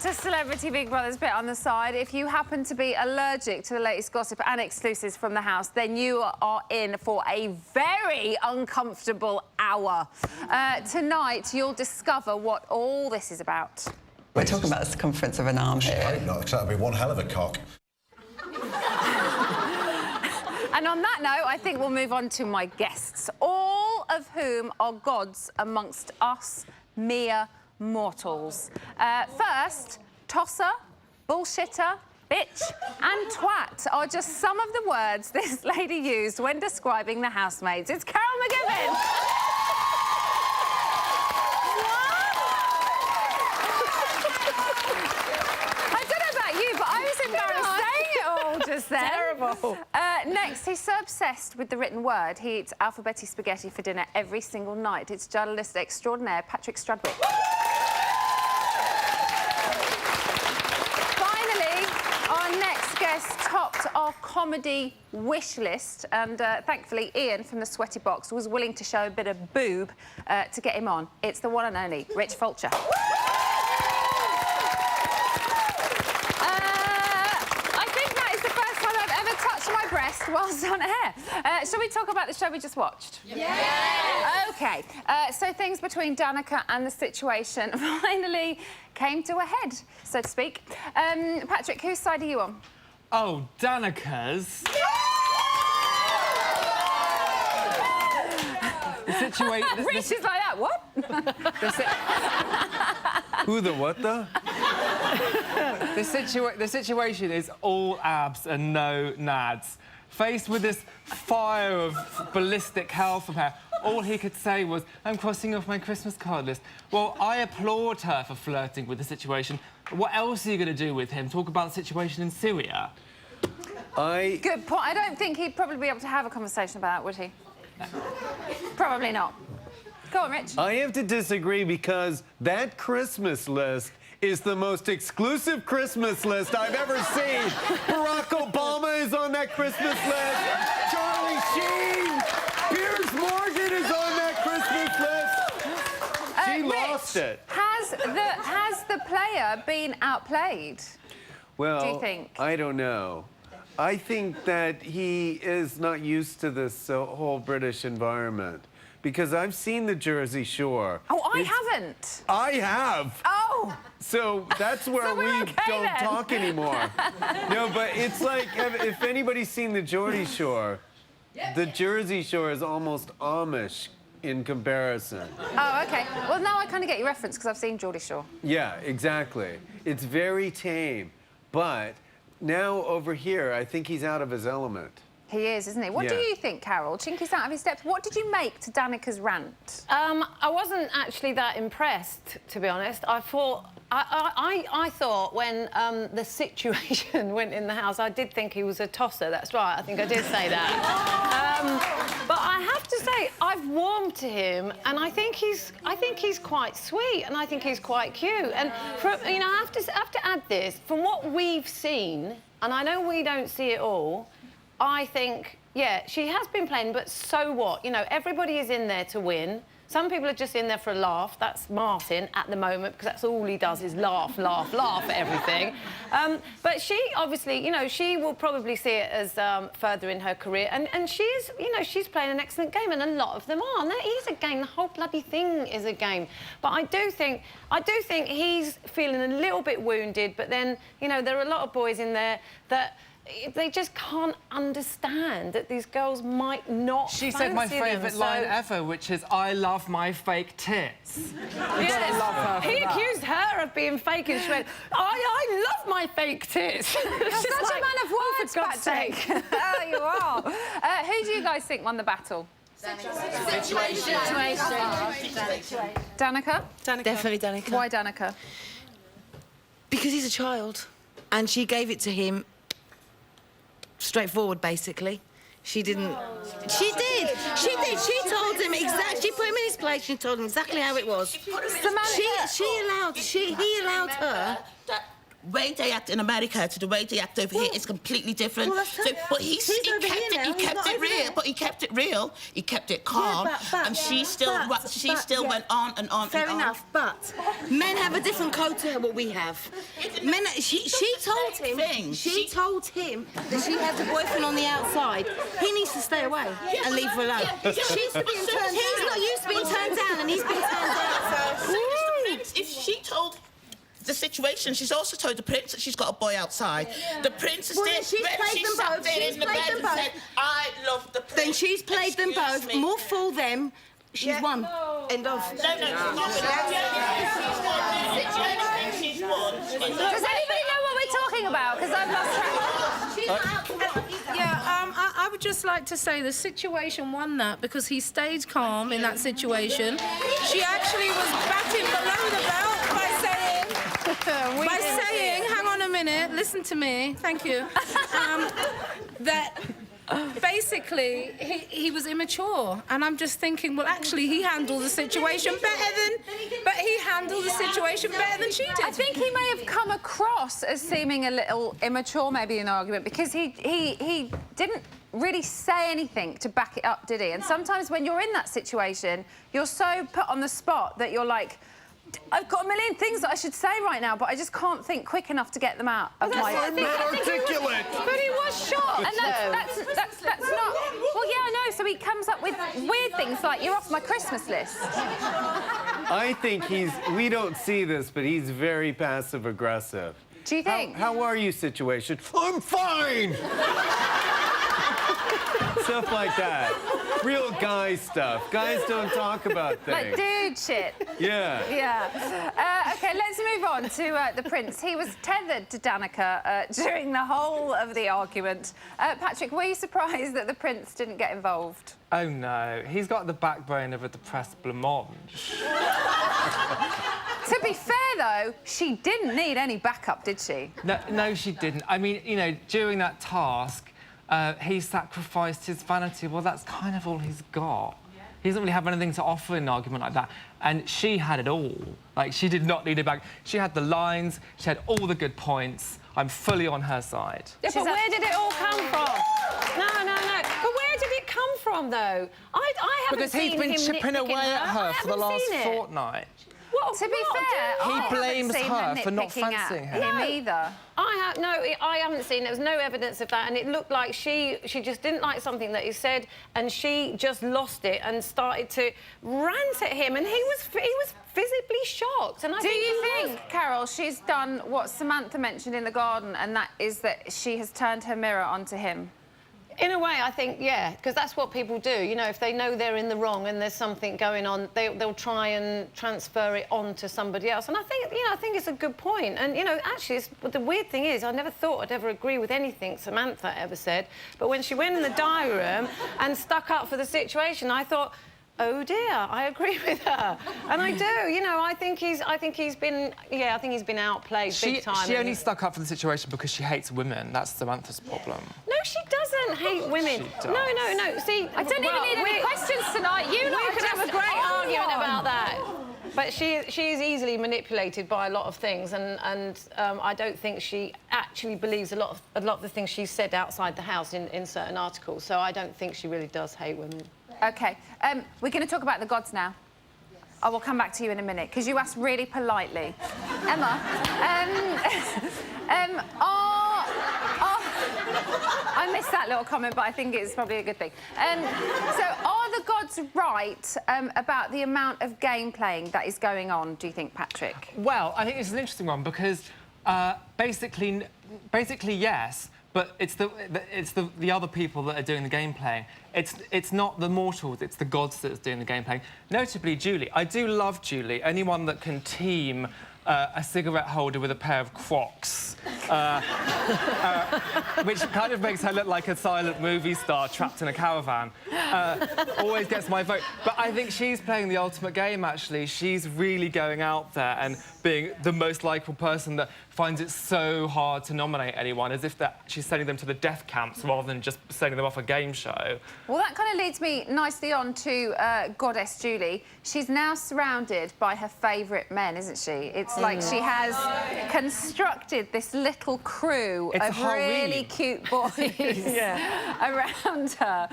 to Celebrity Big Brother's bit on the side. If you happen to be allergic to the latest gossip and exclusives from the house, then you are in for a very uncomfortable hour. Tonight, you'll discover what all this is about. We're talking about the circumference of an arm here. I hope not, because that would be one hell of a cock. And on that note, I think we'll move on to my guests, all of whom are gods amongst us mere mortals. First, tosser, bullshitter, bitch and twat are just some of the words this lady used when describing the housemates. It's Carol McGibbon. I don't know about you, but I was embarrassed saying it all just then. Terrible. Next, he's so obsessed with the written word, he eats alphabeti spaghetti for dinner every single night. It's journalist extraordinaire Patrick Strudwick. Finally, our next guest topped our comedy wish list, and thankfully Ian from the Sweaty Box was willing to show a bit of boob to get him on. It's the one and only Rich Fulcher. Whilst on air. Shall we talk about the show we just watched? Yeah. OK, so things between Danica and the situation finally came to a head, so to speak. Patrick, whose side are you on? Oh, Danica's. The situation... Rich is like that, what? Who the what the? The situation is all abs and no nads. Faced with this fire of ballistic hell from her, all he could say was, I'm crossing off my Christmas card list. Well, I applaud her for flirting with the situation. What else are you going to do with him? Talk about the situation in Syria? Good point. I don't think he'd probably be able to have a conversation about that, would he? No. Probably not. Go on, Rich. I have to disagree because that Christmas list is the most exclusive Christmas list I've ever seen. Barack Obama is on that Christmas list. Charlie Sheen. Piers Morgan is on that Christmas list. She lost it. Has the player been outplayed? Well, do you think? I don't know. I think that he is not used to this whole British environment. Because I've seen the Jersey Shore. Oh, I haven't. I have. Oh. So that's where so we okay, don't then. talk anymore. No, but it's like, if anybody's seen the Geordie Shore, the Jersey Shore is almost Amish in comparison. Oh, OK. Well, now I kind of get your reference because I've seen Geordie Shore. Yeah, exactly. It's very tame. But now over here, I think he's out of his element. He is, isn't he? What do you think, Carol? Chinky's out of his depth. What did you make to Danica's rant? I wasn't actually that impressed, to be honest. I thought when the situation went in the house, I did think he was a tosser. That's right. I think I did say that. But I have to say, I've warmed to him, and I think he's quite sweet, and I think he's quite cute. And you know, I have to add this from what we've seen, and I know we don't see it all. I think, yeah, she has been playing, but so what? You know, everybody is in there to win. Some people are just in there for a laugh. That's Martin at the moment, because that's all he does is laugh, laugh, laugh at everything. But she, obviously, you know, she will probably see it as further in her career. And she's, you know, she's playing an excellent game, and a lot of them are. And that is a game. The whole bloody thing is a game. But I do think he's feeling a little bit wounded. But then, you know, there are a lot of boys in there that they just can't understand that these girls might not She said my favourite line ever, which is, I love my fake tits. Yes. Love her He accused her of being fake, and she went, I love my fake tits. You're such a man of words, for God's sake. Oh, you are. Who do you guys think won the battle? Situation. Danica? Definitely Danica. Why Danica? Because he's a child, and she gave it to him straightforward, basically. She didn't... She did. She did. She told him exactly... She put him in his place. She told him exactly how it was. He allowed her way they act in America to the way they act over here is completely different. Well, So, but he kept it real. But he kept it real. He kept it calm, and she still went on and on. Fair enough, but men have a different code to what we have. Men, she told him. She told him that she has a boyfriend on the outside. He needs to stay away and leave her alone. She's being turned. He's not used to being turned down, and he's been turned down. So. If she told the situation, she's also told the prince that she's got a boy outside. The prince is there. She's played them both. She's played them both. Said, I love the prince. Then she's played them both. Me. More fool them. She's won. End of. No, she's not. She's won. Does anybody know what we're talking about? Because I've lost track. I would just like to say the situation won that because he stayed calm in that situation. She actually was batting below the belt by saying, hang on a minute, listen to me, thank you, that basically he was immature, and I'm just thinking, well, actually he handled the situation better than she did. I think he may have come across as seeming a little immature, maybe in the argument, because he didn't really say anything to back it up, did he? And sometimes when you're in that situation, you're so put on the spot that you're like, I've got a million things that I should say right now, but I just can't think quick enough to get them out of my... Articulate. But he was shot, and that's not... Well, yeah, I know, so he comes up with weird things like, you're off my Christmas list. I think we don't see this, but he's very passive-aggressive. Do you think? How are you, situation? I'm fine! Stuff like that. Real guy stuff. Guys don't talk about things. Like dude shit. Yeah. Yeah. OK, let's move on to the prince. He was tethered to Danica during the whole of the argument. Patrick, were you surprised that the prince didn't get involved? Oh, no. He's got the backbone of a depressed blancmange. To be fair, though, she didn't need any backup, did she? No, she didn't. I mean, you know, during that task, he sacrificed his vanity. Well, that's kind of all he's got. He doesn't really have anything to offer in an argument like that. And she had it all. Like, she did not need it back. She had the lines. She had all the good points. I'm fully on her side. Yeah, but where did it all come from? No. But where did it come from, though? I haven't because seen he's been him chipping nitpicking away at her for the last fortnight. Well, to be fair, He blames her for not nitpicking fancying at him either. I haven't seen. There was no evidence of that, and it looked like she just didn't like something that he said, and she just lost it and started to rant at him, and he was visibly shocked. And Do you think, Carol, she's done what Samantha mentioned in the garden, and that is that she has turned her mirror onto him? In a way, I think, yeah, because that's what people do. You know, if they know they're in the wrong and there's something going on, they'll try and transfer it on to somebody else. And I think, I think it's a good point. And, actually, the weird thing is, I never thought I'd ever agree with anything Samantha ever said. But when she went in the diary room and stuck up for the situation, I thought, oh dear, I agree with her, and I do. I think he's been outplayed big time. She only stuck up for the situation because she hates women. That's Samantha's problem. No, she doesn't hate women. She does. No. See, I don't even need any questions tonight. You could have a great argument about that. But she is easily manipulated by a lot of things, and I don't think she actually believes a lot of the things she said outside the house in certain articles. So I don't think she really does hate women. OK, we're going to talk about the gods now. I will come back to you in a minute, because you asked really politely. Emma, I missed that little comment, but I think it's probably a good thing. So are the gods right about the amount of game playing that is going on, do you think, Patrick? Well, I think it's an interesting one, because basically yes, but it's the other people that are doing the game playing. It's not the mortals, it's the gods that's doing the game playing. Notably, Julie. I do love Julie. Anyone that can team a cigarette holder with a pair of Crocs which kind of makes her look like a silent movie star trapped in a caravan. Always gets my vote. But I think she's playing the ultimate game, actually. She's really going out there and being the most likeable person that finds it so hard to nominate anyone, as if that she's sending them to the death camps rather than just sending them off a game show. Well, that kind of leads me nicely on to Goddess Julie. She's now surrounded by her favourite men, isn't she? It's like she has constructed this little crew of really cute boys around her.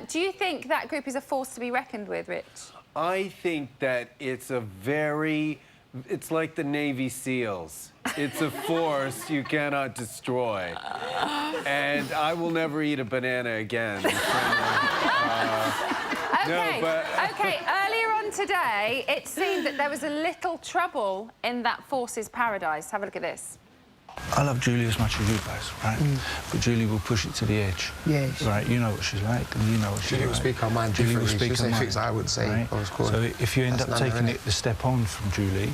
Do you think that group is a force to be reckoned with, Rich? I think that it's it's like the Navy SEALs. It's a force you cannot destroy. And I will never eat a banana again. OK, earlier on today, it seemed that there was a little trouble in that force's paradise. Have a look at this. I love Julie as much as you guys, right? But Julie will push it to the edge. Yes. Right, you know what she's like, and you know what she's like. Julie will speak her mind differently. Julie will speak her mind. Things I would say, right? of course. So if you end up taking it the step on from Julie,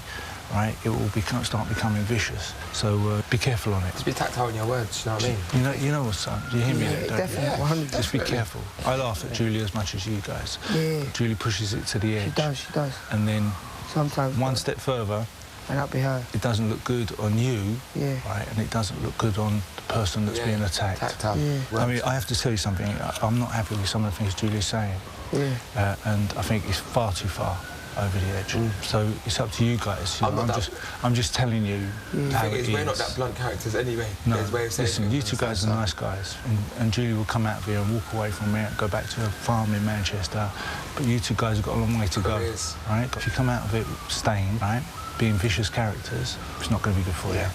right, it will start becoming vicious. So be careful on it. Just be tactile in your words, you know what I mean? You know what's up. Do you hear me? Yeah, definitely. 100%. Just be careful. I laugh at Julie as much as you guys. Yeah. Julie pushes it to the edge. She does. And then sometimes one step further, and that'll be her. It doesn't look good on you, right, and it doesn't look good on the person that's being attacked. Tactile. I mean, I have to tell you something. I'm not happy with some of the things Julie's saying. And I think it's far too far over the edge. So it's up to you guys. You know, I'm just telling you how it is. We're not that blunt characters anyway. No, listen, you two guys are nice guys. And Julie will come out of here and walk away from here and go back to her farm in Manchester. But you two guys have got a long way to go, right? If you come out of it staying, right, being vicious characters, it's not going to be good for you.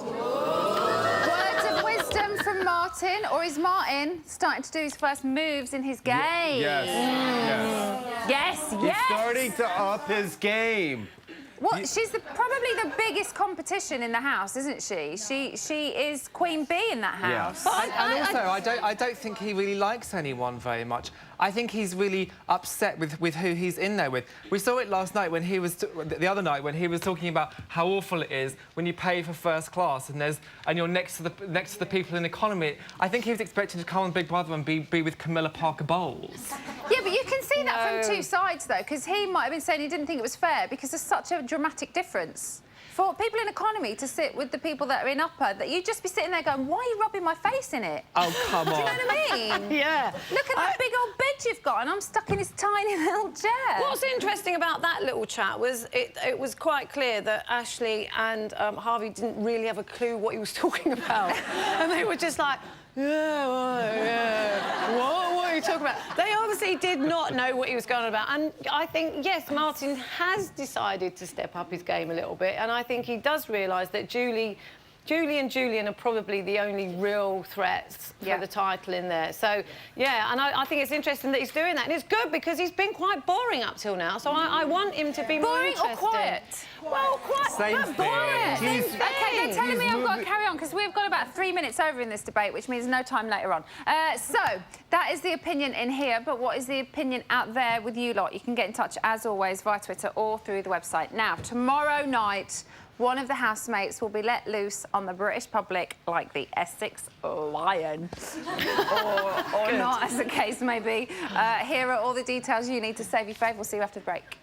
Words of wisdom from Martin, or is Martin starting to do his first moves in his game? Yes. He's starting to up his game. Well, she's probably the biggest competition in the house, isn't she? She is Queen Bee in that house. And also, I don't think he really likes anyone very much. I think he's really upset with who he's in there with. We saw it last night when he was the other night when he was talking about how awful it is when you pay for first class and you're next to the people in economy. I think he was expecting to come on Big Brother and be with Camilla Parker Bowles. Yeah, but you can see that from two sides, though, because he might have been saying he didn't think it was fair because there's such a dramatic difference. For people in economy to sit with the people that are in upper, that you'd just be sitting there going, why are you rubbing my face in it? Oh, come on. Do you know what I mean? Yeah. Look at that big old bed you've got, and I'm stuck in this tiny little chair. What's interesting about that little chat was it was quite clear that Ashley and Harvey didn't really have a clue what he was talking about. And they were just like, what are you talking about? They obviously did not know what he was going on about. And I think, yes, Martin has decided to step up his game a little bit. And I think he does realise that Julie and Julian are probably the only real threats for the title in there. So, yeah, and I think it's interesting that he's doing that. And it's good because he's been quite boring up till now. So I want him to be more interesting. Boring or quiet? Well, quite but quiet. OK, they're telling me I've got to carry on because we've got about 3 minutes over in this debate, which means no time later on. So, that is the opinion in here, but what is the opinion out there with you lot? You can get in touch, as always, via Twitter or through the website. Now, tomorrow night, one of the housemates will be let loose on the British public like the Essex Lion. or not, as the case may be. Here are all the details you need to save your fave. We'll see you after the break.